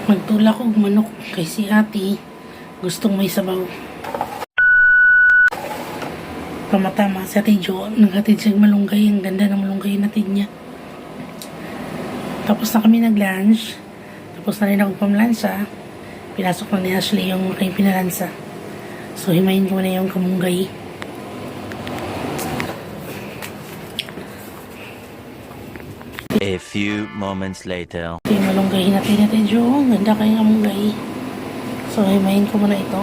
Magtulak og manok kay si ate gustong may sabaw. Pamatama si ate Jo, naghatid siyang malunggay. Ang ganda ng malunggay natin niya. Tapos na kami nag-lunch. Tapos na rin ako pamlansa. Pinasok na ni Ashley yung aking pinalansa. So himayin ko na yung kamunggay. A few moments later. Ito yung malunggay natin Jo. Ang ganda kayong kamunggay. So himayin ko muna ito.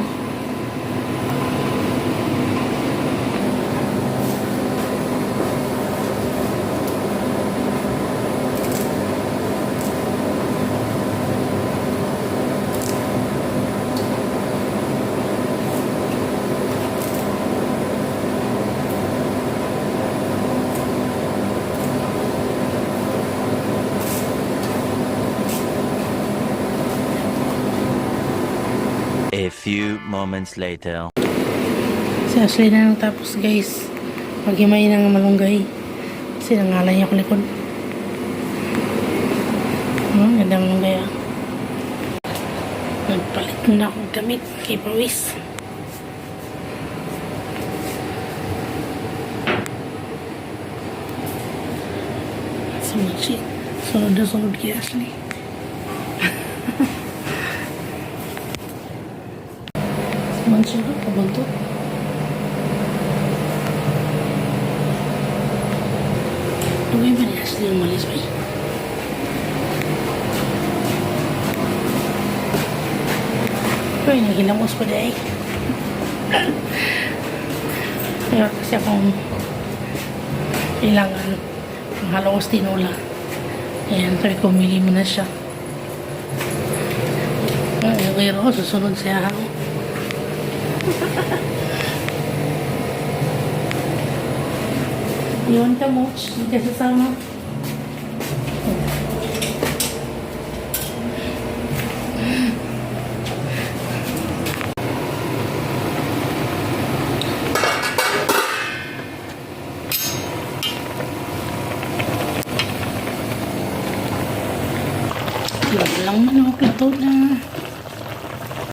A few moments later. Si Ashley na natapos guys. Maghimay ng malunggay. Kasi nangalay niya ko likod. Gandang malunggay ah. Nagpalit na akong damit kay Pawis. Sunod na sunod kay Ashley. Mansya ka, pabuntot. Tugay ba ni Ashley yung malis ba? Pero yung ginamos pa dahil. Kaya kasi akong kailangan ang halawos tinola. Ayan, kaya kumili mo na siya. Yung kaya susunod siya ako. Iwan ka mo, hindi ka sasama. Lang manok, ito na.